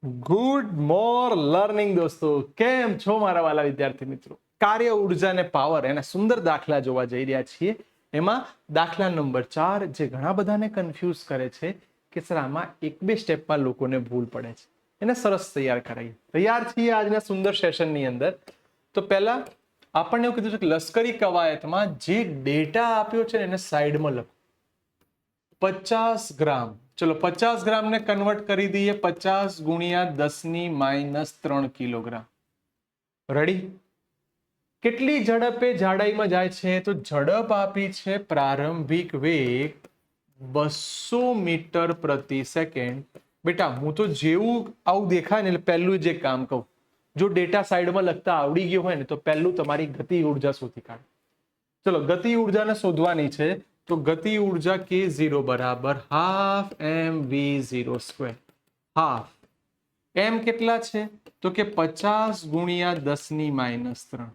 Good મોર learning દોસ્તો, કેમ છો મારા વાલા વિદ્યાર્થી મિત્રો? કાર્ય ઉર્જા અને પાવર એના સુંદર દાખલા જોવા જઈ રહ્યા છીએ. એમાં દાખલા નંબર 4 જે ઘણા બધાને કન્ફ્યુઝ કરે છે કે સર આમાં એક બે સ્ટેપમાં લોકોને ભૂલ પડે છે, એને સરસ તૈયાર કરાવીએ. તૈયાર છીએ આજના સુંદર સેશનની અંદર. તો પહેલા આપણને એવું કીધું છે કે લશ્કરી કવાયતમાં જે ડેટા આપ્યો છે એને સાઈડમાં લખો. 50 ગ્રામ, ચલો 50 ગ્રામ ને કન્વર્ટ કરી દઈએ 50 ગુણ્યા 10⁻³ કિલોગ્રામ. રેડી? કેટલી ઝડપે જાડાઈમાં જાય છે? તો ઝડપ આપી છે પ્રારંભિક વેગ 200 મીટર પ્રતિ સેકન્ડ. બેટા હું તો જેવું આવું દેખાય ને એટલે પહેલું જે કામ કહું, જો ડેટા સાઈડમાં લખતા આવડી ગયો હોય ને તો પહેલું તમારી ગતિ ઉર્જા શોધી કાઢો. ચલો ગતિ ઉર્જાને શોધવાની છે. તો ગતિ ઉર્જા K0 બરાબર હાફ mv0². હાફ એમ કેટલા છે? તો કે 50 ગુણ્યા 10⁻³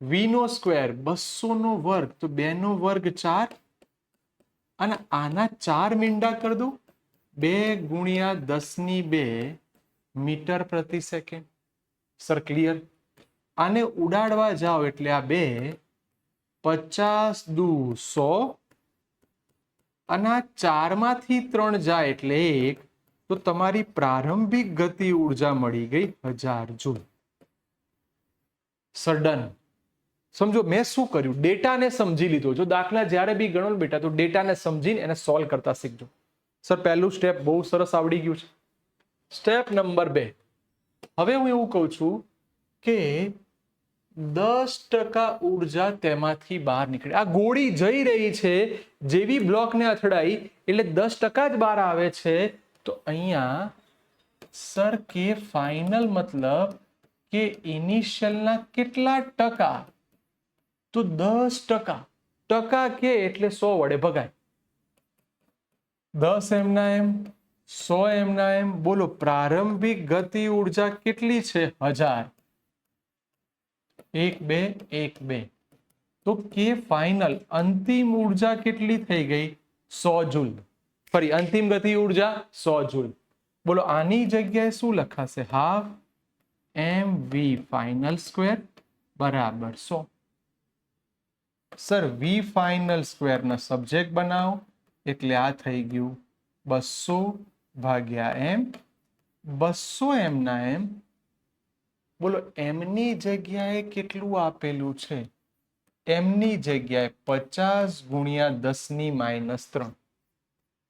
v નો સ્ક્વેર 200 નો વર્ગ, તો 2 નો વર્ગ 4 અને આના 4 મીંડા કરી દો. 2 ગુણ્યા 10⁻² મીટર પ્રતિ સેકન્ડ. Sir clear? આને ઉડાડવા જાઓ એટલે આ 2 50 દુ 100 અને આ 4 માંથી 3 જાય એટલે 1, તો તમારી પ્રારંભિક ગતિ ઉર્જા મળી ગઈ 1000 જૂલ. Sir done. સમજો મેં શું કર્યું? ડેટાને સમજી લીધો. જો દાખલા જ્યારે બી ગણો બેટા તો ડેટાને સમજીને એને સોલ્વ કરતા શીખજો. સર પહેલું સ્ટેપ બહુ સરસ આવડી ગયું છે. Step number 2. હવે હું એવું કહું છું કે 10% ઉર્જા તેમાંથી બહાર નીકળે. આ ગોળી જઈ રહી છે, જેવી બ્લોકને અથડાઈ એટલે 10% જ બહાર આવે છે. તો અહીંયા સર કે ફાઇનલ મતલબ કે ઇનિશિયલના કેટલા ટકા? તો 10%. ટકા કે એટલે 100 વડે ભગાય. 10 એમના એમ, 100 એમના એમ. બોલો પ્રારંભિક ગતિ ઉર્જા કેટલી છે? 1000. 1 2 1 2. તો કે ફાઇનલ અંતિમ ઉર્જા કેટલી થઈ ગઈ? 100 જૂલ. ફરી અંતિમ ગતિ ઉર્જા 100 જૂલ. બોલો આની જગ્યાએ શું લખાશે? હાફ mv ફાઇનલ સ્ક્વેર બરાબર 100. સર v ફાઇનલ સ્ક્વેર ના સબ્જેક્ટ બનાવો એટલે આ થઈ ગયું 200 ભાગ્યા m. 200 m ના m. બોલો એમની જગ્યાએ કેટલું આપેલું છે? એમની જગ્યાએ 50 ગુણ્યા 10⁻³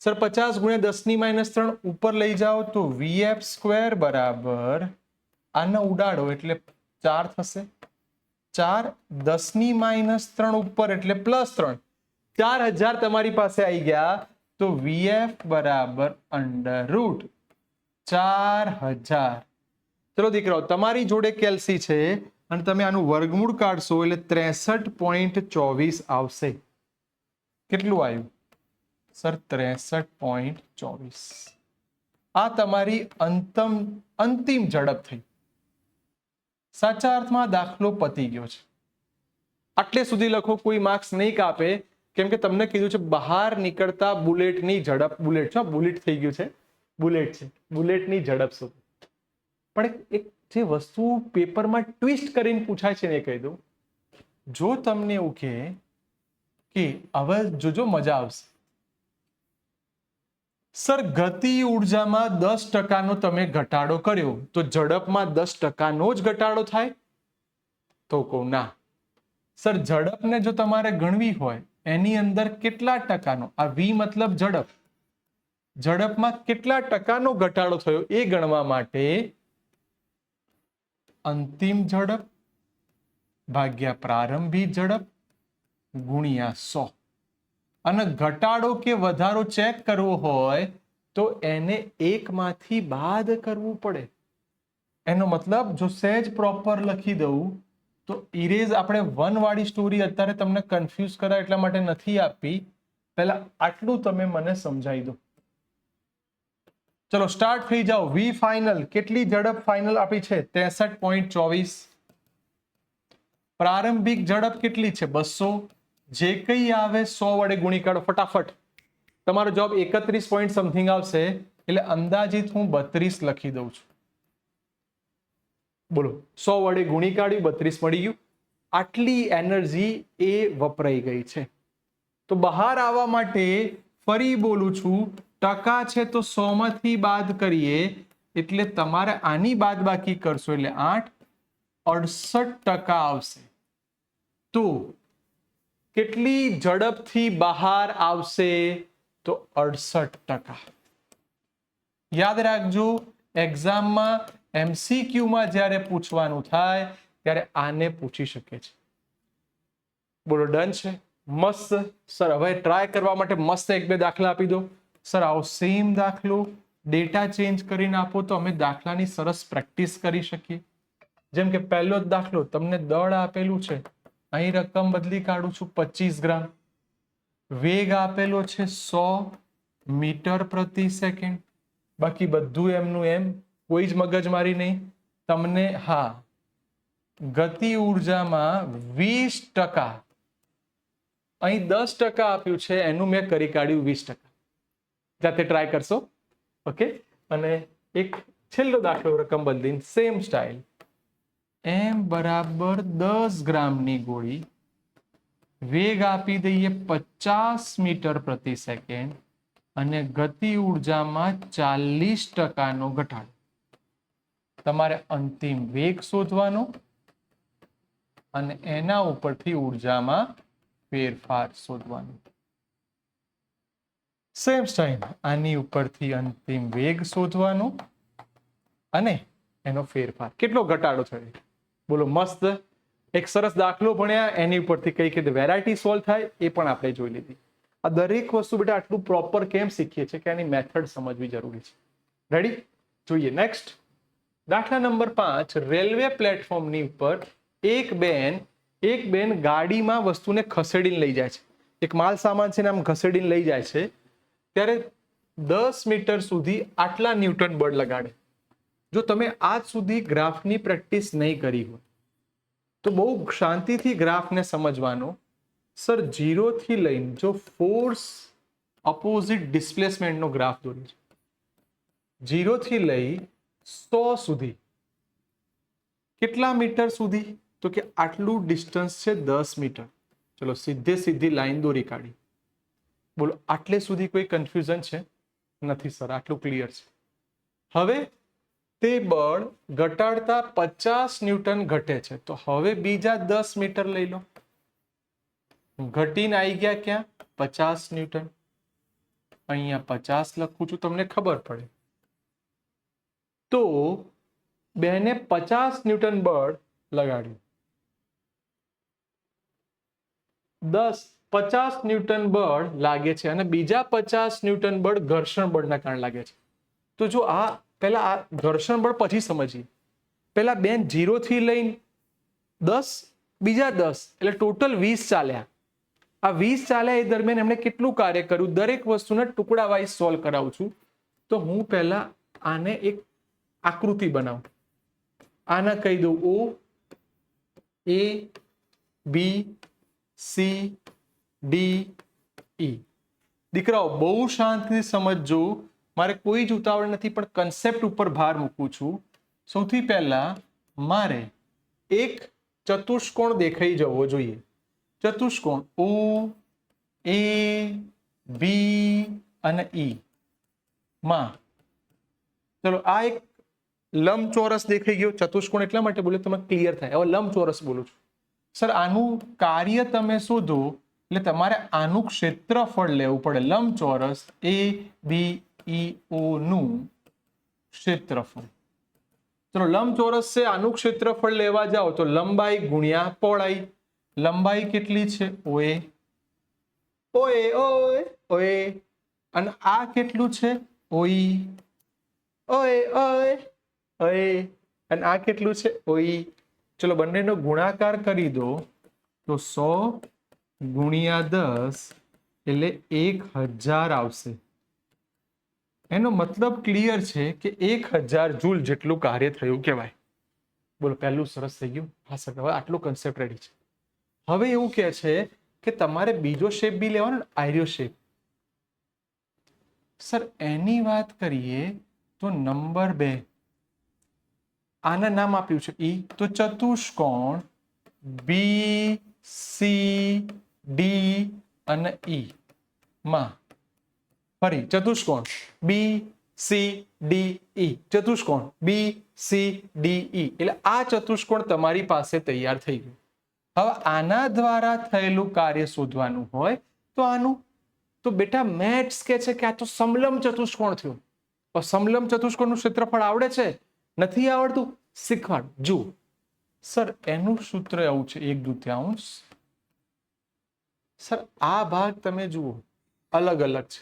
સર 50 ગુણ્યા 10⁻³ ઉપર લઈ જાઓ તો vf² બરાબર આને ઉડાડો એટલે 4 થશે. 4 10⁻³ ઉપર એટલે +3. 4000 તમારી પાસે આવી ગયા. તો vf બરાબર √4000. ચલો દીકરાઓ, તમારી જોડે કેલ્સી છે અને તમે આનું વર્ગમૂળ કાઢશો એટલે 63.24 આવશે. કેટલું આવ્યું? સર 63.24. આ તમારી અંતિમ ઝડપ થઈ. સાચા અર્થમાં દાખલો પતી ગયો છે. આટલે સુધી લખો, કોઈ માર્ક્સ નહીં કાપે, કેમ કે તમને કીધું છે બહાર નીકળતા બુલેટની ઝડપ. બુલેટ છે, બુલેટ થઈ ગયું છે, બુલેટ છે. બુલેટની ઝડપ શું? પણ એક જે વસ્તુ પેપરમાં ટ્વિસ્ટ કરીને પૂછાય છે ને એ કહી દઉં. જો તમને એવું કહે કે હવે જોજો મજા આવશે, સર ગતિ ઉર્જામાં 10%નો તમે ઘટાડો કર્યો તો ઝડપમાં 10%નો જ ઘટાડો થાય? તો કહું ના સર, ઝડપને જો તમારે ગણવી હોય એની અંદર કેટલા ટકાનો, આ v મતલબ ઝડપ, ઝડપમાં કેટલા ટકાનો ઘટાડો થયો એ ગણવા માટે અંતિમ ઝડપ ભાગ્યા પ્રારંભિક ઝડપ ગુણ્યા 100. અને ઘટાડો કે વધારો ચેક કરવો હોય તો એને 1 માંથી બાદ કરવું પડે. એનો મતલબ જો સહેજ પ્રોપર લખી દઉં તો ઇરેઝ, આપણે 1 વાળી સ્ટોરી અત્યારે તમને કન્ફ્યુઝ કરાય એટલા માટે નથી આપી. પહેલા આટલું તમે મને સમજાવી દો. ચલો સ્ટાર્ટ થઈ જાઓ. v ફાઇનલ કેટલી ઝડપ ફાઇનલ આપી છે? 63.24. પ્રારંભિક ઝડપ કેટલી છે? 200. જે કઈ આવે 100 વડે ગુણી કાઢો ફટાફટ. તમારો જવાબ 31 પોઈન્ટ સમથિંગ આવશે. એટલે અંદાજિત હું 32 લખી દઉં છું. બોલો 100 વડે ગુણી કાઢ્યું 32 મળી ગયું. આટલી એનર્જી એ વપરાઈ ગઈ છે. તો બહાર આવવા માટે ફરી બોલું છું, ટકા છે તો 100 માંથી બાદ કરીએ એટલે તમારે આની બાદબાકી કરશો એટલે 68% આવશે. તો કેટલી ઝડપથી બહાર આવશે? તો 68%. યાદ રાખજો, એક્ઝામમાં MCQમાં જ્યારે પૂછવાનું થાય ત્યારે આને પૂછી શકે છે. બોલો ડન છે? મસ્ત. સર હવે ટ્રાય કરવા માટે મસ્ત એક બે દાખલા આપી દો. સર આવો સેમ દાખલો ડેટા ચેન્જ કરીને આપો તો અમે દાખલાની સરસ પ્રેક્ટિસ કરી શકીએ. જેમ કે પહેલો જ દાખલો, તમને દળ આપેલું છે, અહીં રકમ બદલી કાઢું છું 25 ગ્રામ. વેગ આપેલો છે 100 મીટર પ્રતિ સેકન્ડ. બાકી બધું એમનું એમ, કોઈ જ મગજમારી નહીં. તમને હા ગતિ ઉર્જામાં 20%, અહીં 10% આપ્યું છે, એનું મેં કરી કાઢ્યું 20%. જાતે ટ્રાય કરશો. ઓકે. અને એક છેલ્લો દાખલો રકમ બદલીને સેમ સ્ટાઇલ. m બરાબર 10 ગ્રામની ગોળી, વેગ આપી દઈએ 50 મીટર પ્રતિ સેકન્ડ અને ગતિ ઉર્જામાં 40%નો ઘટાડો. તમારે અંતિમ વેગ શોધવાનો અને એના ઉપરથી ઉર્જામાં ફેરફાર શોધવાનો. સેમ સ્ટાઇલ, આની ઉપરથી અંતિમ વેગ શોધવાનો અને એનો ફેરફાર, કેટલો ઘટાડો થયો. બોલો મસ્ત. એક સરસ દાખલો ભણ્યા, એની ઉપરથી કઈ કઈ વેરાયટી સોલ્વ થાય એ પણ આપણે જોઈ લીધી. આ દરેક વસ્તુ બેટા આટલું પ્રોપર કેમ શીખીએ છીએ કે એની મેથડ સમજવી જરૂરી છે. રેડી? જોઈએ નેક્સ્ટ. દાખલા નંબર 5. રેલવે પ્લેટફોર્મની ઉપર એક બેન ગાડીમાં વસ્તુને ખસેડીને લઈ જાય છે. એક માલ સામાન છે ને આમ ઘસેડીને લઈ જાય છે, ત્યારે 10 મીટર સુધી આટલા ન્યૂટન બળ લગાડે. જો તમે આજ સુધી ગ્રાફની પ્રેક્ટિસ નહીં કરી હોય તો બહુ શાંતિથી ગ્રાફને સમજવાનો. સર 0 થી લઈને જો ફોર્સ ઓપોઝિટ ડિસ્પ્લેસમેન્ટનો ગ્રાફ દોર્યો છે, 0 થી લઈ 100 સુધી કેટલા મીટર સુધી? તો કે આટલું ડિસ્ટન્સ છે 10 મીટર. ચલો સીધી લાઈન દોરી કાઢી. બોલો આટલે સુધી કોઈ કન્ફ્યુઝન છે? નથી સર, આટલું ક્લિયર છે. હવે તે બળ ઘટાડતા 50 ન્યૂટન ઘટે છે, તો હવે બીજા 10 મીટર લઈ લો. ઘટીને આવી ગયા ક્યાં? 50 ન્યૂટન. અહીંયા 50 લખું છું, તમને ખબર પડે. તો બેને 50 ન્યૂટન બળ લગાડ્યું. 50 ન્યૂટન બળ લાગે છે અને બીજા 50 ન્યૂટન બળ ઘર્ષણ બળના કારણે લાગે છે. તો જો આ પહેલા આ ઘર્ષણ બળ પછી સમજીએ. પહેલા બેન 0 થી લઈને 10, બીજા 10 એટલે ટોટલ 20 ચાલ્યા. આ 20 ચાલ્યા એ દરમિયાન એમણે કેટલું કાર્ય કર્યું? દરેક વસ્તુને ટુકડા વાઇઝ સોલ્વ કરાવું છું. તો હું પહેલા આને એક આકૃતિ બનાવું. આના કહી દઉં O, A, B, C, D, E. દીકરાઓ બહુ શાંતિથી સમજજો, મારે કોઈ જ ઉતાવળ નથી, પણ કન્સેપ્ટ ઉપર ભાર મૂકું છું. સૌથી પહેલા મારે એક ચતુષ્કોણ દેખાઈ જવો જોઈએ. ચતુષ્કોણ O, A, B અને E માં ચલો આ એક લંબચોરસ દેખાઈ ગયો. ચતુષ્કોણ એટલા માટે બોલે તમે ક્લિયર થાય. હવે લંબચોરસ બોલું છું. સર આનું કાર્ય તમે શોધો એટલે તમારે આનું ક્ષેત્રફળ લેવું પડે. લંબચોરસ ABEO નું ક્ષેત્રફળ. ચલો લંબચોરસ છે, આનું ક્ષેત્રફળ લેવા જાઓ તો લંબાઈ ગુણ્યા પહોળાઈ. લંબાઈ કેટલી છે? OA. અને આ કેટલું છે? OE. અને આ કેટલું છે? OE. ચલો બંનેનો ગુણાકાર કરી દો તો 100 ગુણ્યા 10 એટલે 1000 આવશે. એનો મતલબ ક્લિયર છે કે 1000 જૂલ જેટલું કાર્ય થયું કહેવાય. બોલો પહેલું સરસ થઈ ગયું. હા સર, હવે આટલું કન્સેપ્ટ રેડી છે. હવે એવું કહે છે કે તમારે બીજો શેપ બી લેવાનો ને, આયર્યો શેપ. સર એની વાત કરીએ તો નંબર 2 આના નામ આપ્યું છે ઈ, તો ચતુષ્કોણ બી સી ડી અને ઈ માં ફરી ચતુષ્કોણ બી સી ડી ઈ, ચતુષ્કોણ બી સી ડી ઈ, એટલે આ ચતુષ્કોણ તમારી પાસે તૈયાર થઈ ગયું. હવે આના દ્વારા થયેલું કાર્ય શોધવાનું હોય તો આનું, તો બેટા મેથ્સ કે છે કે આ તો સમલંબ ચતુષ્કોણ થયું. સમલંબ ચતુષ્કોણનું ક્ષેત્રફળ આવડે છે? નથી આવડતું? શીખવાડ. જુઓ સર, એનું સૂત્ર એવું છે 1/2. સર આ ભાગ તમે જુઓ અલગ અલગ છે,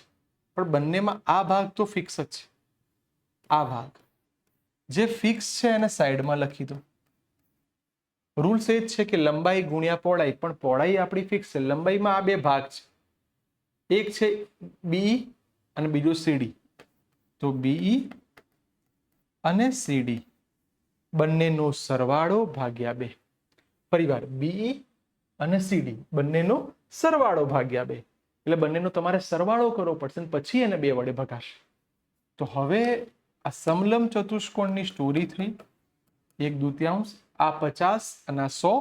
પણ બંનેમાં આ ભાગ તો ફિક્સ જ છે. આ ભાગ જે ફિક્સ છે એને સાઈડમાં લખી દો. રૂલ્સ એ જ છે કે લંબાઈ ગુણ્યા પહોળાઈ, પણ પહોળાઈ આપણી ફિક્સ છે. લંબાઈમાં આ બે ભાગ છે, એક છે બી અને બીજો સીડી. તો બીઈ અને સીડી બંનેનો સરવાળો ભાગ્યા 2. ફરીવાર બીઈ અને સીડી બંનેનો સરવાળો ભાગ્યા 2, એટલે બંનેનો તમારે સરવાળો કરવો પડશે અને પછી એને 2 વડે ભગાશે. તો હવે આ સમલંબ ચતુષ્કોણની સ્ટોરી થઈ 1/2. આ 50 અને આ 100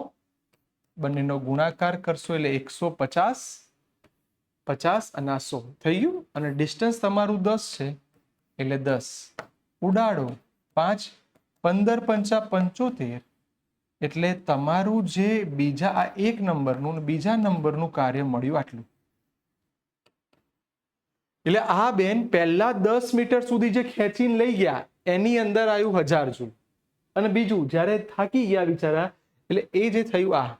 બંનેનો ગુણાકાર કરશો એટલે 150, 50 અને આ 100 થઈ ગયું. અને ડિસ્ટન્સ તમારું 10 છે એટલે 10 ઉડાડો 5, 15 પંચા 75, એટલે તમારું જે બીજા આ એક નંબરનું બીજા નંબરનું કાર્ય મળ્યું આટલું. એટલે આ બેન પહેલા 10 મીટર સુધી જે ખેંચીને લઈ ગયા એની અંદર આવ્યું 1000 જૂલ, અને બીજું જ્યારે થાકી ગયા બિચારા એટલે એ જે થયું આ.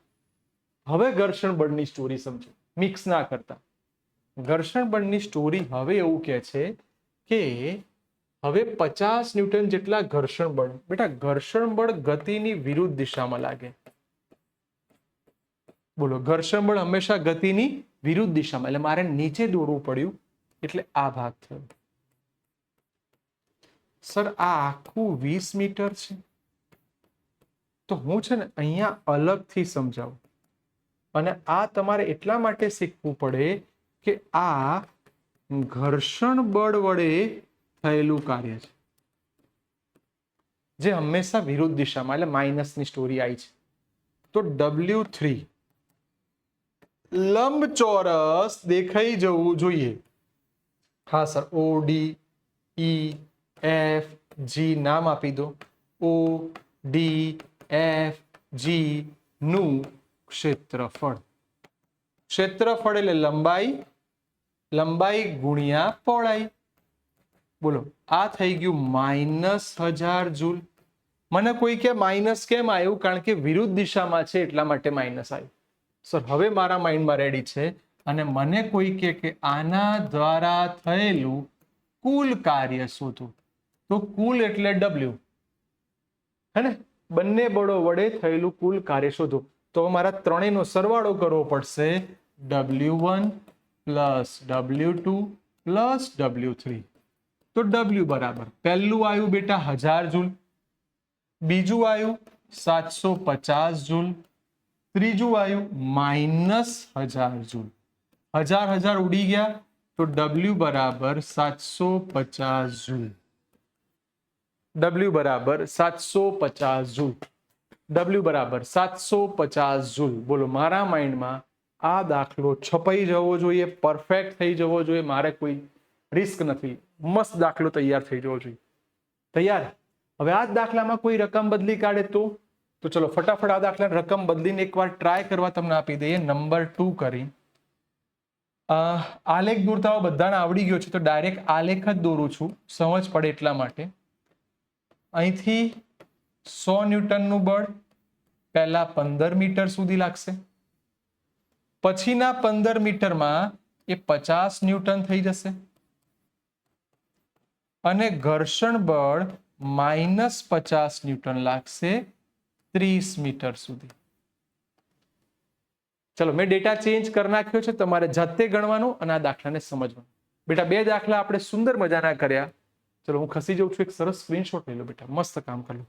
હવે ઘર્ષણ બળની સ્ટોરી સમજો, મિક્સ ના કરતા. ઘર્ષણ બળની સ્ટોરી હવે એવું કહે છે કે હવે 50 ન્યૂટન જેટલા ઘર્ષણ બળ. બેટા ઘર્ષણ બળ ગતિની વિરુદ્ધ દિશામાં લાગે. બોલો, ઘર્ષણ બળ હંમેશા ગતિની વિરુદ્ધ દિશામાં, એટલે મારે નીચે દોરવું પડ્યું એટલે આ ભાગ થયો. સર આ આખું 20 મીટર છે, તો હું છે ને અહીંયા અલગથી સમજાવું. અને આ તમારે એટલા માટે શીખવું પડે કે આ ઘર્ષણ બળ વડે થયેલું કાર્ય છે, જે હંમેશા વિરુદ્ધ દિશામાં, એટલે માઇનસની સ્ટોરી આવી છે. તો W3 લંબચોરસ દેખાઈ જવું જોઈએ. હા sir, O D E F G નામ આપી દો. O D F G નું ક્ષેત્રફળ. ક્ષેત્રફળ એટલે લંબાઈ, લંબાઈ ગુણ્યા પહોળાઈ. બોલો, આ થઈ ગયું -1000 જૂલ. મને કોઈ કે માઇનસ કેમ આવ્યું? કારણ કે વિરુદ્ધ દિશામાં છે એટલા માટે માઇનસ આવ્યું. સર હવે મારા માઇન્ડમાં રેડી છે, અને મને કોઈ કે આના દ્વારા થયેલું કુલ કાર્ય શોધો. તો કુલ એટલે W, હે ને? બંને બળો વડે થયેલું કુલ કાર્ય શોધો. તો મારા ત્રણેયનો સરવાળો કરવો પડશે. W1 plus W2 plus W3. તો W બરાબર પહેલું આવ્યું બેટા 1000 જૂલ, બીજું આવ્યું 750 જૂલ, ત્રીજું આવ્યું -1000 જૂલ. 1000 ઉડી ગયા તો W બરાબર 750 જૂલ. W બરાબર 750 જૂલ. W બરાબર 750 જૂલ. બોલો, મારા માઇન્ડમાં આ દાખલો છપાઈ જવો જોઈએ, પરફેક્ટ થઈ જવો જોઈએ. મારે કોઈ રિસ્ક નથી, મસ્ત દાખલો તૈયાર થઈ જવો જોઈએ. તૈયાર? હવે આ દાખલામાં કોઈ રકમ બદલી કાઢે તો ચલો ફટાફટ આ દાખલા રકમ બદલીને એકવાર ટ્રાય કરવા તમને આપી દઈએ. નંબર 2 કરી આલેખ દોરતા બધાને આવડી ગયો છે, તો ડાયરેક્ટ આલેખ જ દોરું છું, સમજ પડે એટલા માટે. અહીંથી 100 ન્યૂટનનું બળ પહેલા 15 મીટર સુધી લાગશે, પછીના 15 મીટરમાં એ 50 ન્યૂટન થઈ જશે, અને ઘર્ષણ બળ -50 ન્યૂટન લાગશે 30 મીટર સુધી. ચલો, મેં ડેટા ચેન્જ કરી નાખ્યો છે, તમારે જાતે ગણવાનું અને આ દાખલાને સમજવાનું. બેટા 2 દાખલા આપણે સુંદર મજાના કર્યા. ચલો હું ખસી જાઉં છું, એક સરસ સ્ક્રીનશોટ લઈ લો બેટા, મસ્ત કામ કરી લો.